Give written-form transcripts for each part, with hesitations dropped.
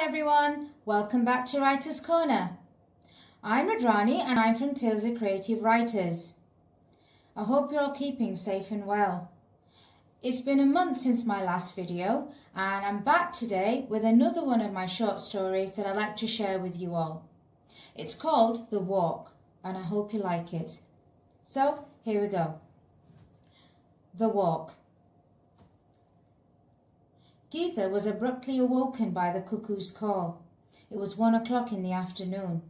everyone, welcome back to Writer's Corner. I'm Radrani and I'm from Tales of Creative Writers. I hope you're all keeping safe and well. It's been a month since my last video and I'm back today with another one of my short stories that I'd like to share with you all. It's called The Walk and I hope you like it. So here we go. The Walk. Geetha was abruptly awoken by the cuckoo's call. It was 1 o'clock in the afternoon.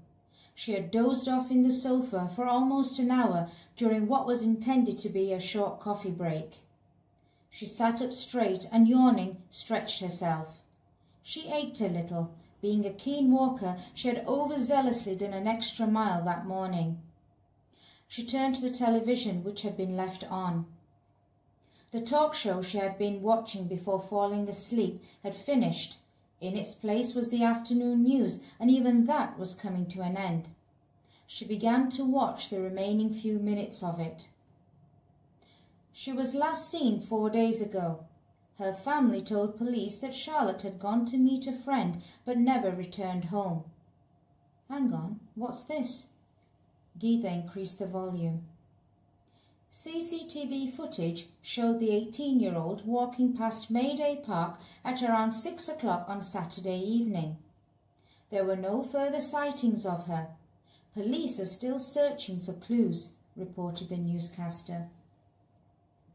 She had dozed off in the sofa for almost an hour during what was intended to be a short coffee break. She sat up straight and, yawning, stretched herself. She ached a little. Being a keen walker, she had overzealously done an extra mile that morning. She turned to the television, which had been left on. The talk show she had been watching before falling asleep had finished. In its place was the afternoon news, and even that was coming to an end. She began to watch the remaining few minutes of it. She was last seen 4 days ago. Her family told police that Charlotte had gone to meet a friend but never returned home. Hang on, what's this? Geetha increased the volume. CCTV footage showed the 18-year-old walking past Mayday Park at around 6 o'clock on Saturday evening. There were no further sightings of her. Police are still searching for clues, reported the newscaster.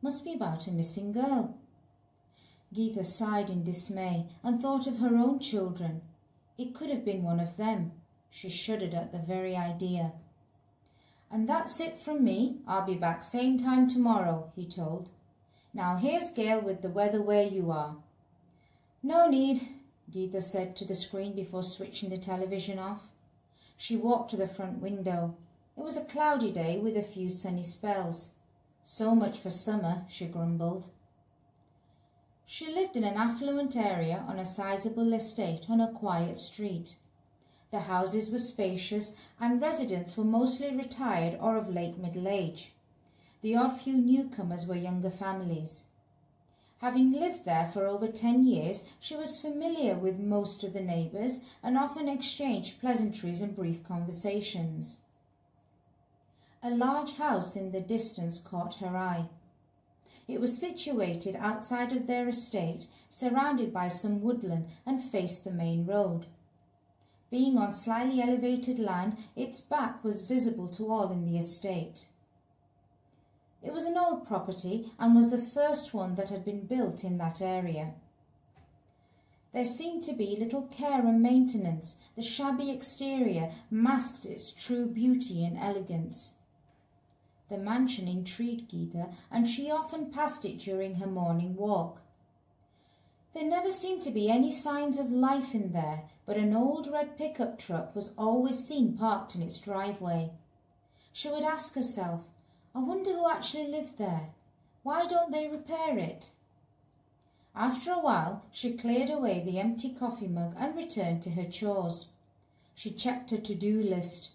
Must be about a missing girl. Geetha sighed in dismay and thought of her own children. It could have been one of them. She shuddered at the very idea. And that's it from me. I'll be back same time tomorrow, he told. Now here's Gail with the weather where you are. No need, Geetha said to the screen before switching the television off. She walked to the front window. It was a cloudy day with a few sunny spells. So much for summer, she grumbled. She lived in an affluent area on a sizable estate on a quiet street. The houses were spacious and residents were mostly retired or of late middle age. The odd few newcomers were younger families. Having lived there for over 10 years, she was familiar with most of the neighbours and often exchanged pleasantries and brief conversations. A large house in the distance caught her eye. It was situated outside of their estate, surrounded by some woodland and faced the main road. Being on slightly elevated land, its back was visible to all in the estate. It was an old property and was the first one that had been built in that area. There seemed to be little care and maintenance. The shabby exterior masked its true beauty and elegance. The mansion intrigued Geetha, and she often passed it during her morning walk. There never seemed to be any signs of life in there, but an old red pickup truck was always seen parked in its driveway. She would ask herself, I wonder who actually lived there. Why don't they repair it? After a while, she cleared away the empty coffee mug and returned to her chores. She checked her to-do list.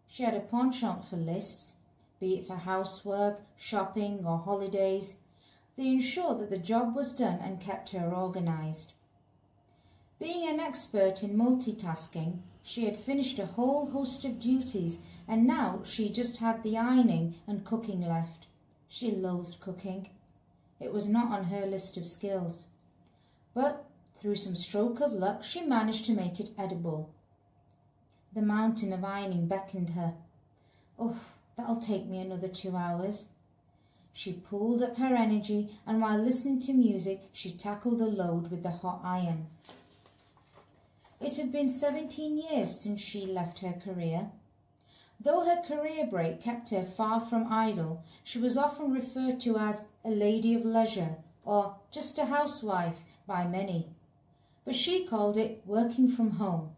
She had a penchant for lists, be it for housework, shopping or holidays. They ensured that the job was done and kept her organised. Being an expert in multitasking, she had finished a whole host of duties and now she just had the ironing and cooking left. She loathed cooking. It was not on her list of skills. But through some stroke of luck, she managed to make it edible. The mountain of ironing beckoned her. Oh, that'll take me another 2 hours. She pulled up her energy and while listening to music, she tackled the load with the hot iron. It had been 17 years since she left her career. Though her career break kept her far from idle, she was often referred to as a lady of leisure or just a housewife by many. But she called it working from home.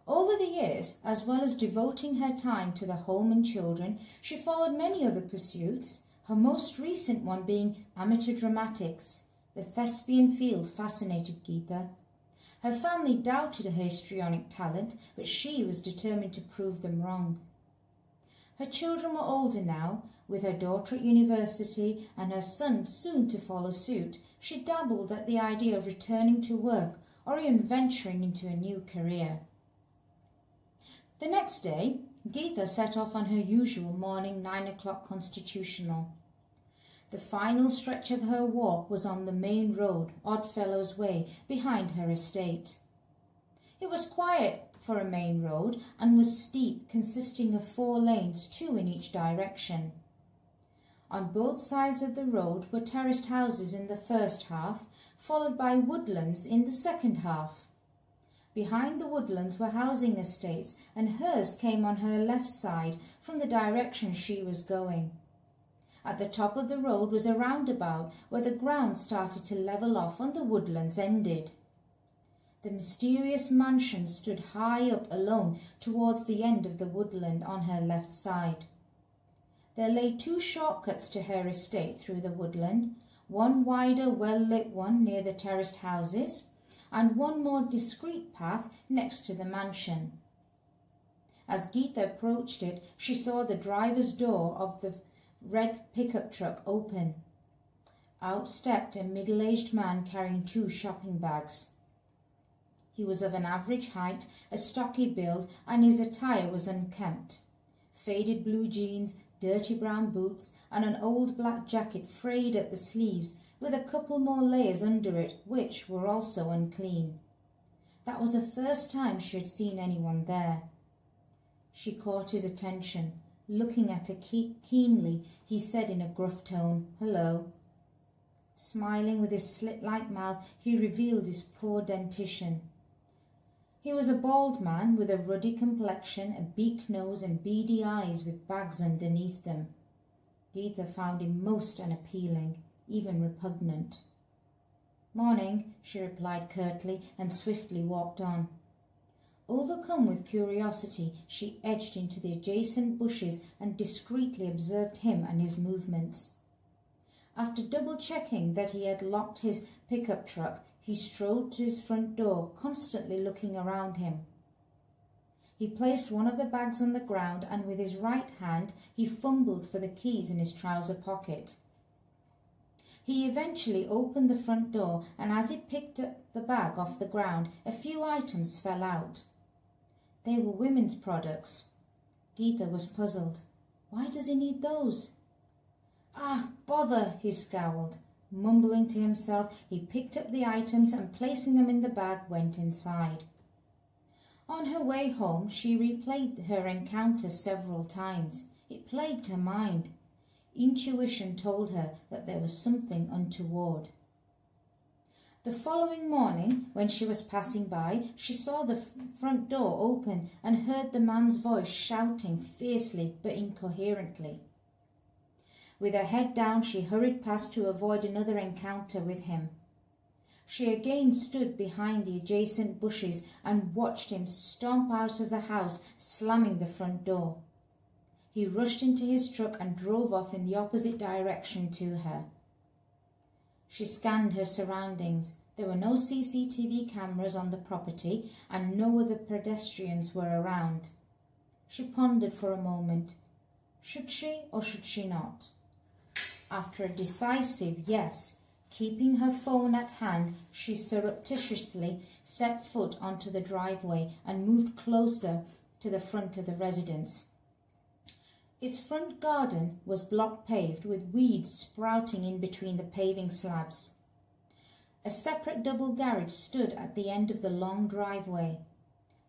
Over the years, as well as devoting her time to the home and children, she followed many other pursuits, her most recent one being amateur dramatics. The thespian field fascinated Geetha. Her family doubted her histrionic talent, but she was determined to prove them wrong. Her children were older now, with her daughter at university and her son soon to follow suit. She dabbled at the idea of returning to work, or even venturing into a new career. The next day, Geetha set off on her usual morning 9 o'clock constitutional. The final stretch of her walk was on the main road, Oddfellows Way, behind her estate. It was quiet for a main road and was steep, consisting of 4 lanes, 2 in each direction. On both sides of the road were terraced houses in the first half, followed by woodlands in the second half. Behind the woodlands were housing estates, and hers came on her left side from the direction she was going. At the top of the road was a roundabout where the ground started to level off and the woodlands ended. The mysterious mansion stood high up alone towards the end of the woodland on her left side. There lay 2 shortcuts to her estate through the woodland, one wider, well-lit one near the terraced houses, and one more discreet path next to the mansion. As Geetha approached it, she saw the driver's door of the red pickup truck open. Out stepped a middle-aged man carrying 2 shopping bags. He was of an average height, a stocky build, and his attire was unkempt. Faded blue jeans, dirty brown boots, and an old black jacket frayed at the sleeves, with a couple more layers under it, which were also unclean. That was the first time she had seen anyone there. She caught his attention. Looking at her keenly, he said in a gruff tone, "Hello." Smiling with his slit-like mouth, he revealed his poor dentition. He was a bald man with a ruddy complexion, a beak nose, and beady eyes with bags underneath them. Geetha found him most unappealing, even repugnant. "Morning," she replied curtly, and swiftly walked on. Overcome with curiosity, she edged into the adjacent bushes and discreetly observed him and his movements. After double-checking that he had locked his pickup truck, he strode to his front door, constantly looking around him. He placed one of the bags on the ground, and with his right hand he fumbled for the keys in his trouser pocket. He eventually opened the front door, and as he picked the bag off the ground, a few items fell out. They were women's products. Geetha was puzzled. Why does he need those? "Ah, bother," he scowled. Mumbling to himself, he picked up the items and, placing them in the bag, went inside. On her way home, she replayed her encounter several times. It plagued her mind. Intuition told her that there was something untoward. The following morning, when she was passing by, she saw the front door open and heard the man's voice shouting fiercely but incoherently. With her head down, she hurried past to avoid another encounter with him. She again stood behind the adjacent bushes and watched him stomp out of the house, slamming the front door. He rushed into his truck and drove off in the opposite direction to her. She scanned her surroundings. There were no CCTV cameras on the property, and no other pedestrians were around. She pondered for a moment. Should she or should she not? After a decisive yes, keeping her phone at hand, she surreptitiously set foot onto the driveway and moved closer to the front of the residence. Its front garden was block paved with weeds sprouting in between the paving slabs. A separate double garage stood at the end of the long driveway.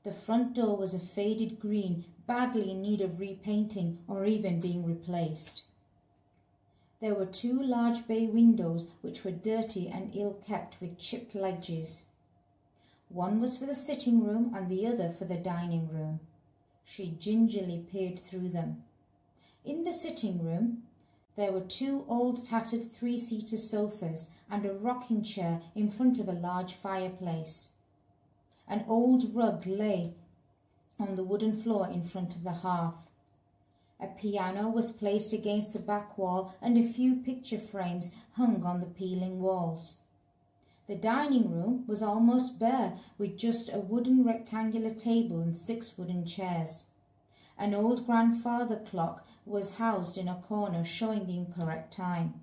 The front door was a faded green, badly in need of repainting or even being replaced. There were 2 large bay windows which were dirty and ill-kept with chipped ledges. One was for the sitting room and the other for the dining room. She gingerly peered through them. In the sitting room, there were 2 old tattered 3-seater sofas and a rocking chair in front of a large fireplace. An old rug lay on the wooden floor in front of the hearth. A piano was placed against the back wall and a few picture frames hung on the peeling walls. The dining room was almost bare, with just a wooden rectangular table and 6 wooden chairs. An old grandfather clock was housed in a corner, showing the incorrect time.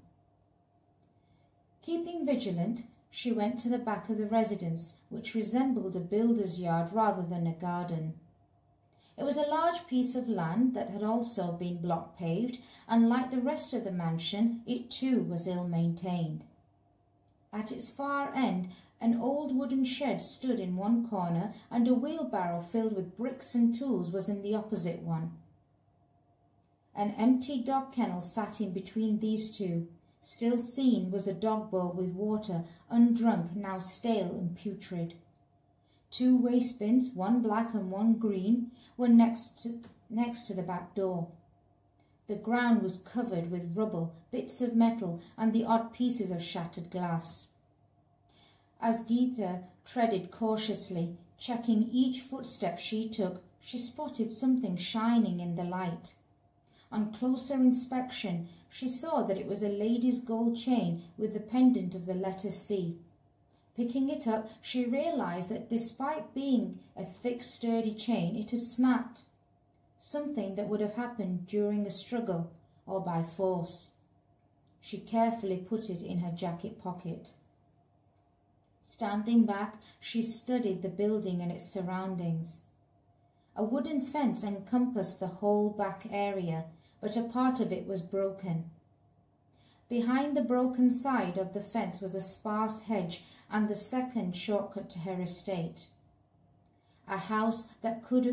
Keeping vigilant, She went to the back of the residence, which resembled a builder's yard rather than a garden. It was a large piece of land that had also been block paved, and like the rest of the mansion, it too was ill-maintained. At its far end, an old wooden shed stood in one corner, and a wheelbarrow filled with bricks and tools was in the opposite one. An empty dog kennel sat in between these two. Still seen was a dog bowl with water, undrunk, now stale and putrid. 2 waste bins, one black and one green, were next to the back door. The ground was covered with rubble, bits of metal, and the odd pieces of shattered glass. As Geeta treaded cautiously, checking each footstep she took, she spotted something shining in the light. On closer inspection, she saw that it was a lady's gold chain with the pendant of the letter C. Picking it up, she realized that despite being a thick, sturdy chain, it had snapped, something that would have happened during a struggle or by force. She carefully put it in her jacket pocket. Standing back, she studied the building and its surroundings. A wooden fence encompassed the whole back area, but a part of it was broken. Behind the broken side of the fence was a sparse hedge and the second shortcut to her estate. A house that could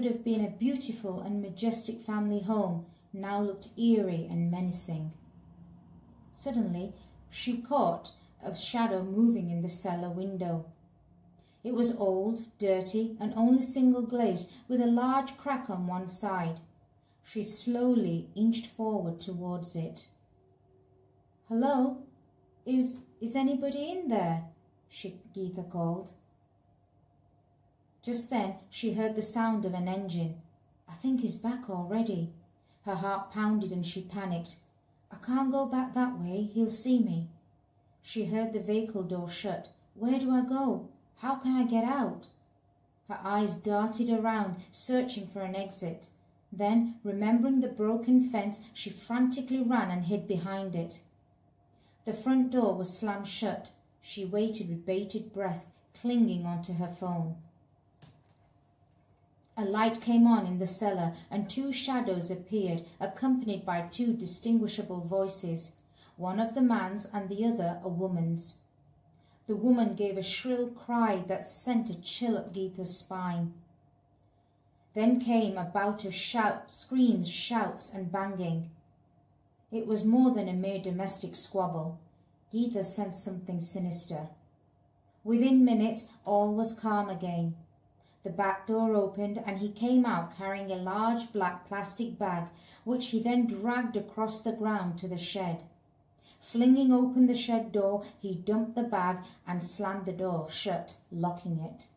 have been a beautiful and majestic family home now looked eerie and menacing. Suddenly, she caught a shadow moving in the cellar window. It was old, dirty, and only single-glazed, with a large crack on one side. She slowly inched forward towards it. "Hello? Is anybody in there?" Geeta called. Just then she heard the sound of an engine. "I think he's back already." Her heart pounded and she panicked. "I can't go back that way. He'll see me." She heard the vehicle door shut. "Where do I go? How can I get out?" Her eyes darted around, searching for an exit. Then, remembering the broken fence, she frantically ran and hid behind it. The front door was slammed shut. She waited with bated breath, clinging onto her phone. A light came on in the cellar, and 2 shadows appeared, accompanied by 2 distinguishable voices, one of the man's and the other a woman's. The woman gave a shrill cry that sent a chill up Geeta's spine. Then came a bout of screams, shouts, and banging. It was more than a mere domestic squabble. Geeta sensed something sinister. Within minutes, all was calm again. The back door opened, and he came out carrying a large black plastic bag, which he then dragged across the ground to the shed. Flinging open the shed door, he dumped the bag and slammed the door shut, locking it.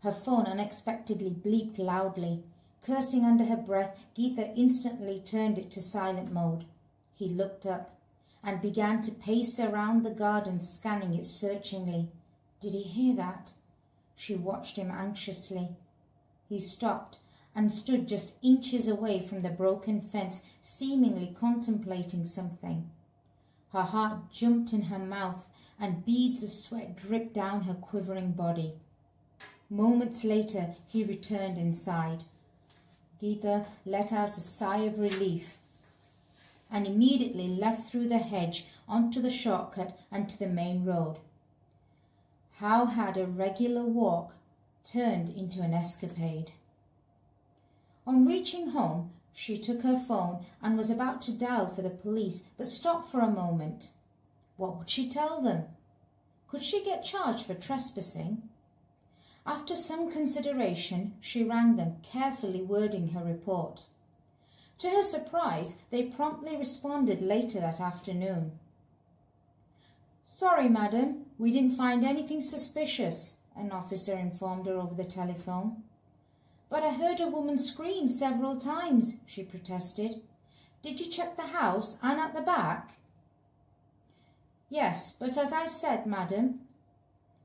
Her phone unexpectedly bleeped loudly. Cursing under her breath, Geeta instantly turned it to silent mode. He looked up and began to pace around the garden, scanning it searchingly. Did he hear that? She watched him anxiously. He stopped and stood just inches away from the broken fence, seemingly contemplating something. Her heart jumped in her mouth, and beads of sweat dripped down her quivering body. Moments later, he returned inside. Geeta let out a sigh of relief and immediately left through the hedge onto the shortcut and to the main road. How had a regular walk turned into an escapade? On reaching home, she took her phone and was about to dial for the police, but stopped for a moment. What would she tell them? Could she get charged for trespassing? After some consideration, she rang them, carefully wording her report. To her surprise, they promptly responded later that afternoon. "Sorry, madam, we didn't find anything suspicious," an officer informed her over the telephone. "But I heard a woman scream several times," she protested. "Did you check the house and at the back?" "Yes, but as I said, madam,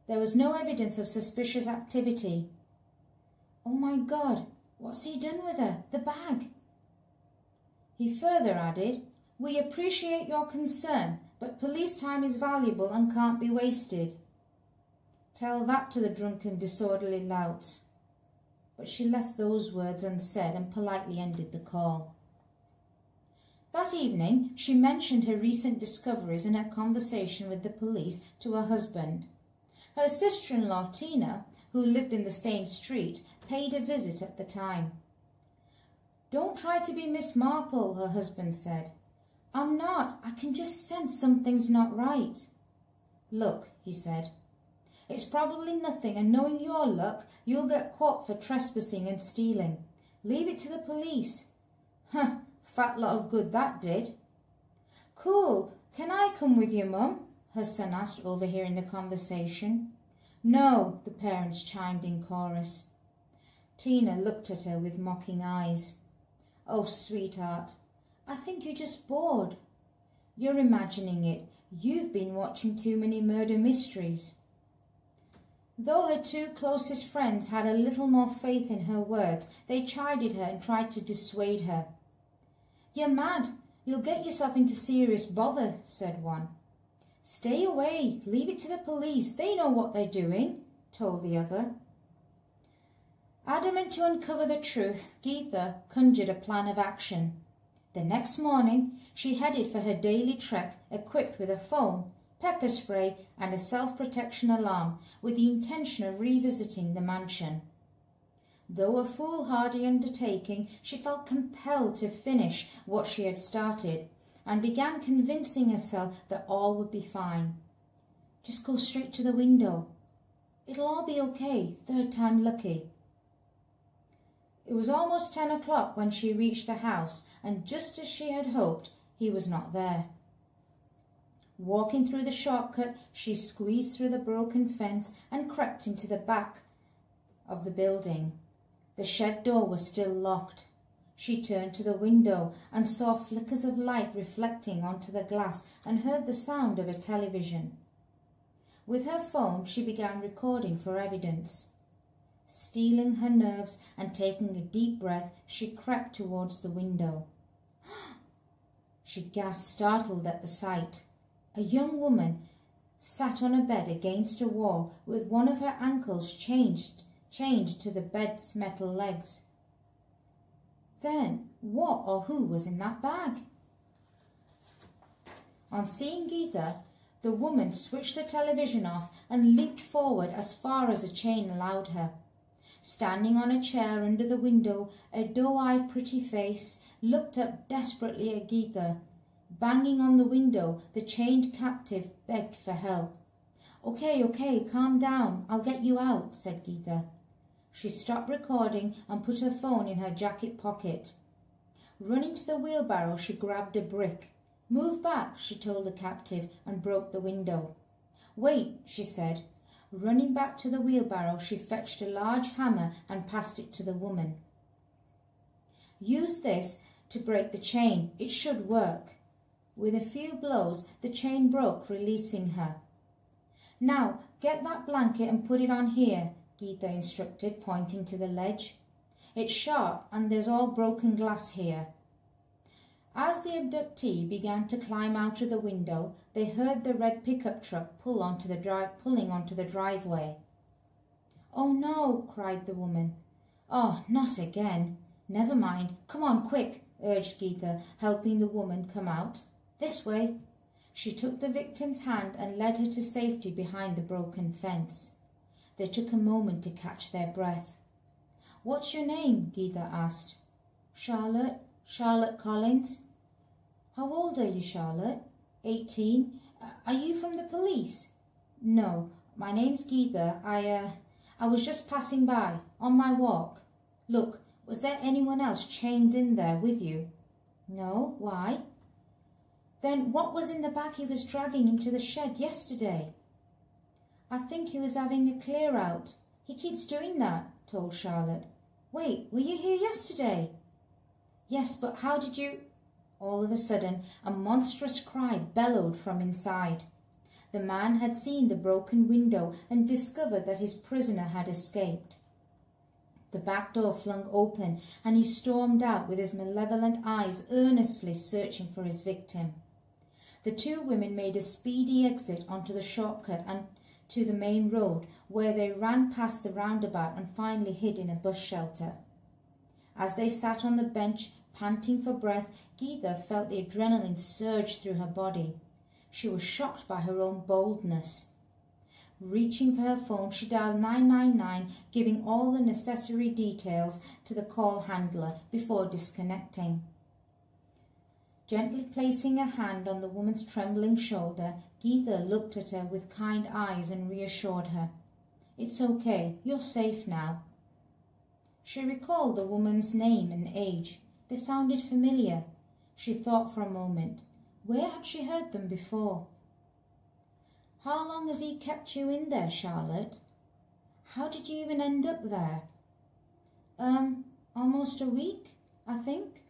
there was no evidence of suspicious activity." "Oh my God, what's he done with her? The bag?" He further added, "We appreciate your concern, but police time is valuable and can't be wasted. Tell that to the drunken, disorderly louts. But she left those words unsaid and politely ended the call. That evening, she mentioned her recent discoveries in her conversation with the police to her husband. Her sister-in-law, Tina, who lived in the same street, paid a visit at the time. "Don't try to be Miss Marple," her husband said. "I'm not. I can just sense something's not right." "Look," he said, "it's probably nothing, and knowing your luck, you'll get caught for trespassing and stealing. Leave it to the police." "Huh, fat lot of good that did." "Cool. Can I come with you, Mum?" her son asked, overhearing the conversation. "No," the parents chimed in chorus. Tina looked at her with mocking eyes. "Oh, sweetheart, I think you're just bored. You're imagining it. You've been watching too many murder mysteries." Though her two closest friends had a little more faith in her words, they chided her and tried to dissuade her. "You're mad. You'll get yourself into serious bother," said one. "Stay away. Leave it to the police. They know what they're doing," told the other. Adamant to uncover the truth, Geetha conjured a plan of action. The next morning, she headed for her daily trek, equipped with a phone, pepper spray, and a self-protection alarm, with the intention of revisiting the mansion. Though a foolhardy undertaking, she felt compelled to finish what she had started, and began convincing herself that all would be fine. "Just go straight to the window. It'll all be okay, third time lucky." It was almost 10 o'clock when she reached the house, and just as she had hoped, he was not there. Walking through the shortcut, she squeezed through the broken fence and crept into the back of the building. The shed door was still locked. She turned to the window and saw flickers of light reflecting onto the glass and heard the sound of a television. With her phone, she began recording for evidence. Steeling her nerves and taking a deep breath, she crept towards the window. She gasped, startled at the sight. A young woman sat on a bed against a wall with one of her ankles chained to the bed's metal legs. Then what or who was in that bag? On seeing Geetha, the woman switched the television off and leaped forward as far as the chain allowed her. Standing on a chair under the window, a doe-eyed pretty face looked up desperately at Geetha. Banging on the window, the chained captive begged for help. Okay, calm down. I'll get you out," said Geetha. She stopped recording and put her phone in her jacket pocket. Running to the wheelbarrow, she grabbed a brick. "Move back," she told the captive, and broke the window. "Wait," she said. Running back to the wheelbarrow, she fetched a large hammer and passed it to the woman. "Use this to break the chain. It should work." With a few blows, the chain broke, releasing her. "Now, get that blanket and put it on here," Geetha instructed, pointing to the ledge. "It's sharp and there's all broken glass here." As the abductee began to climb out of the window, they heard the red pickup truck pulling onto the driveway. "Oh no," cried the woman. "Oh, not again. Never mind. Come on, quick," urged Geetha, helping the woman come out. "This way." She took the victim's hand and led her to safety behind the broken fence. They took a moment to catch their breath. "What's your name?" Geetha asked. Charlotte Collins." "How old are you, Charlotte?" 18. Are you from the police?" "No, my name's Geetha. I was just passing by, on my walk." "Look, was there anyone else chained in there with you?" "No, why?" "Then what was in the bag he was dragging into the shed yesterday?" "I think he was having a clear out. He keeps doing that," told Charlotte. "Wait, were you here yesterday?" "Yes, but how did you—" All of a sudden, a monstrous cry bellowed from inside. The man had seen the broken window and discovered that his prisoner had escaped. The back door flung open, and he stormed out with his malevolent eyes earnestly searching for his victim. The two women made a speedy exit onto the shortcut and to the main road, where they ran past the roundabout and finally hid in a bus shelter. As they sat on the bench, panting for breath, Geetha felt the adrenaline surge through her body. She was shocked by her own boldness. Reaching for her phone, she dialed 999, giving all the necessary details to the call handler before disconnecting. Gently placing a hand on the woman's trembling shoulder, Geetha looked at her with kind eyes and reassured her. "It's okay. You're safe now." She recalled the woman's name and age. They sounded familiar. She thought for a moment. Where had she heard them before? "How long has he kept you in there, Charlotte? How did you even end up there?" Almost a week, I think.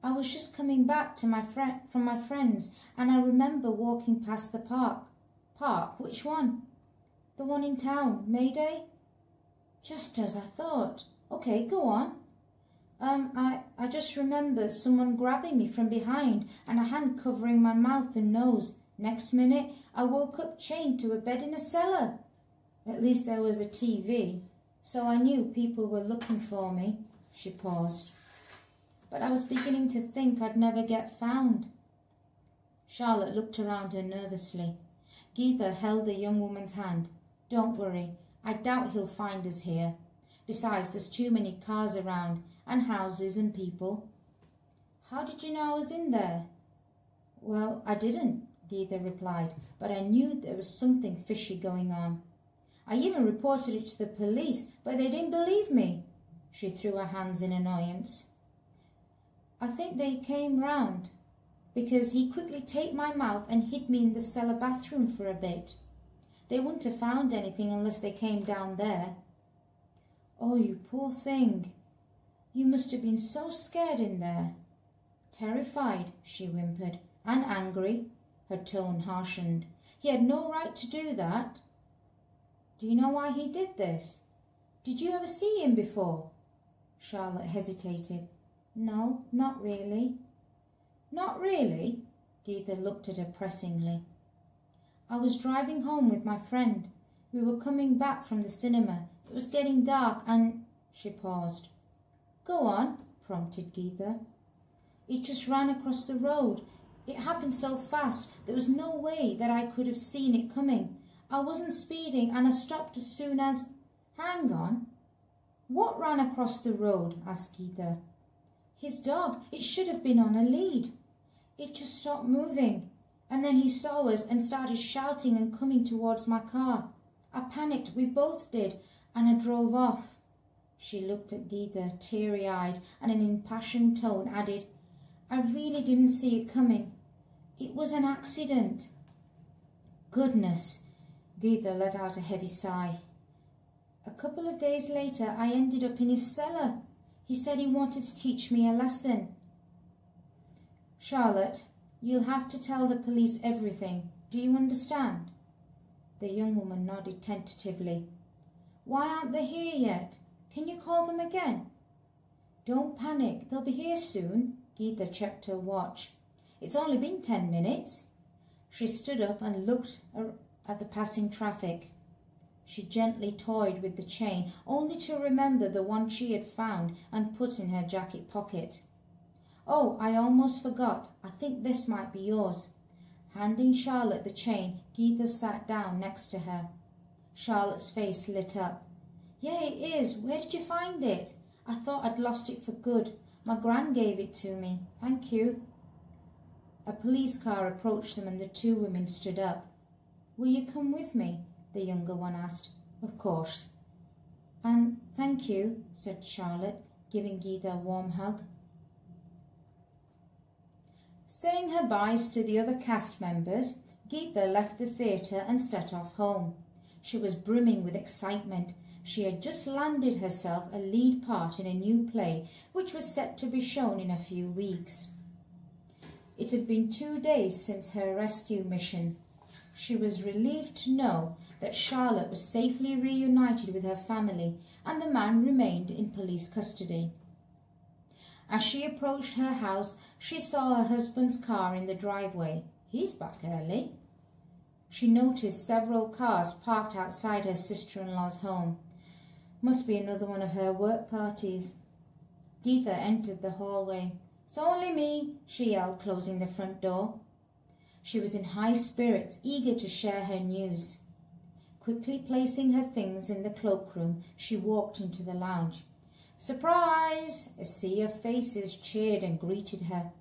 I was just coming back to from my friends, and I remember walking past the park." "Park? Which one?" "The one in town, Mayday." "Just as I thought. Okay, go on." I just remember someone grabbing me from behind and a hand covering my mouth and nose. Next minute, I woke up chained to a bed in a cellar. At least there was a TV, so I knew people were looking for me." She paused. "But I was beginning to think I'd never get found." Charlotte looked around her nervously. Geetha held the young woman's hand. "Don't worry. I doubt he'll find us here. Besides, there's too many cars around, and houses and people." "How did you know I was in there?" "Well, I didn't," Geetha replied, "but I knew there was something fishy going on. I even reported it to the police, but they didn't believe me." She threw her hands in annoyance. "I think they came round because he quickly taped my mouth and hid me in the cellar bathroom for a bit. They wouldn't have found anything unless they came down there." "Oh, you poor thing. You must have been so scared in there." "Terrified," she whimpered, "and angry." Her tone harshened. "He had no right to do that." "Do you know why he did this? Did you ever see him before?" Charlotte hesitated. "No, not really." "Not really?" Geetha looked at her pressingly. "I was driving home with my friend. We were coming back from the cinema. It was getting dark and—" She paused. "Go on," prompted Geetha. "It just ran across the road. It happened so fast there was no way that I could have seen it coming. I wasn't speeding and I stopped as soon as—" "Hang on. What ran across the road?" asked Geetha. "His dog. It should have been on a lead. It just stopped moving, and then he saw us and started shouting and coming towards my car. I panicked, we both did, and I drove off." She looked at Geetha, teary-eyed, and in an impassioned tone added, "I really didn't see it coming. It was an accident." "Goodness!" Geetha let out a heavy sigh. "A couple of days later, I ended up in his cellar. He said he wanted to teach me a lesson." "Charlotte, you'll have to tell the police everything. Do you understand?" The young woman nodded tentatively. "Why aren't they here yet? Can you call them again?" "Don't panic. They'll be here soon." Geetha checked her watch. "It's only been 10 minutes." She stood up and looked at the passing traffic. She gently toyed with the chain, only to remember the one she had found and put in her jacket pocket. "Oh, I almost forgot. I think this might be yours." Handing Charlotte the chain, Geetha sat down next to her. Charlotte's face lit up. "Yeah, it is. Where did you find it? I thought I'd lost it for good. My gran gave it to me. Thank you." A police car approached them and the two women stood up. "Will you come with me?" the younger one asked. "Of course." "And thank you," said Charlotte, giving Geetha a warm hug. Saying her byes to the other cast members, Geetha left the theatre and set off home. She was brimming with excitement. She had just landed herself a lead part in a new play, which was set to be shown in a few weeks. It had been 2 days since her rescue mission. She was relieved to know that Charlotte was safely reunited with her family and the man remained in police custody. As she approached her house, she saw her husband's car in the driveway. He's back early. She noticed several cars parked outside her sister-in-law's home. Must be another one of her work parties. Geetha entered the hallway. "It's only me," she yelled, closing the front door. She was in high spirits, eager to share her news. Quickly placing her things in the cloakroom, she walked into the lounge. "Surprise!" A sea of faces cheered and greeted her.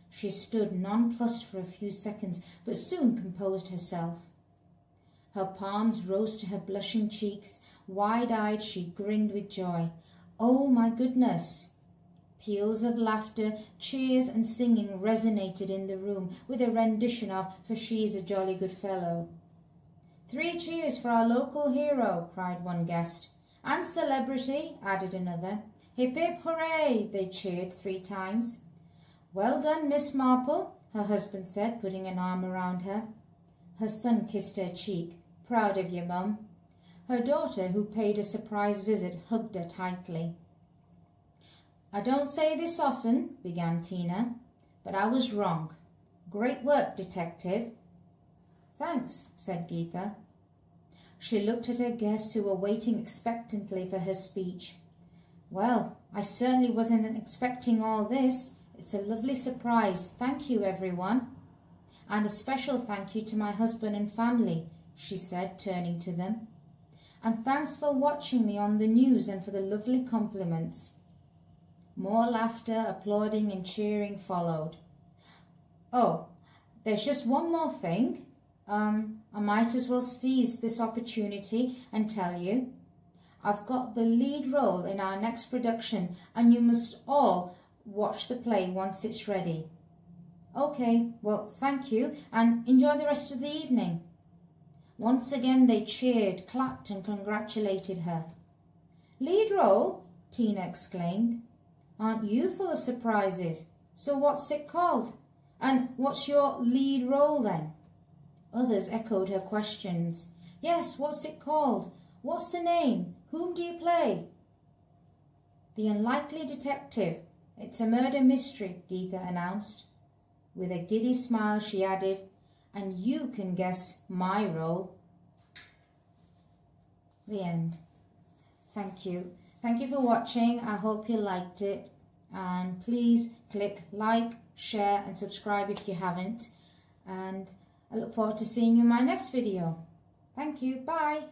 She stood nonplussed for a few seconds, but soon composed herself. Her palms rose to her blushing cheeks. Wide-eyed, she grinned with joy. "Oh, my goodness!" Peals of laughter, cheers and singing resonated in the room with a rendition of "For She's a Jolly Good Fellow." "3 cheers for our local hero," cried one guest. "And celebrity," added another. "Hip, hip, hooray!" they cheered 3 times. "Well done, Miss Marple," her husband said, putting an arm around her. Her son kissed her cheek. "Proud of you, Mum." Her daughter, who paid a surprise visit, hugged her tightly. "I don't say this often," began Tina, "but I was wrong. Great work, Detective." "Thanks," said Geetha. She looked at her guests, who were waiting expectantly for her speech. "Well, I certainly wasn't expecting all this. It's a lovely surprise. Thank you, everyone. And a special thank you to my husband and family," she said, turning to them. "And thanks for watching me on the news and for the lovely compliments." More laughter, applauding and cheering followed. "Oh, there's just one more thing. I might as well seize this opportunity and tell you. I've got the lead role in our next production, and you must all watch the play once it's ready." "Okay, well, thank you, and enjoy the rest of the evening." Once again they cheered, clapped and congratulated her. "Lead role?" Tina exclaimed. "Aren't you full of surprises? So what's it called? And what's your lead role then?" Others echoed her questions. "Yes, what's it called? What's the name? Whom do you play?" "The Unlikely Detective. It's a murder mystery," Geetha announced. With a giddy smile she added, "And you can guess my role." The end. Thank you. Thank you for watching. I hope you liked it. And please click like, share and subscribe if you haven't. And I look forward to seeing you in my next video. Thank you. Bye.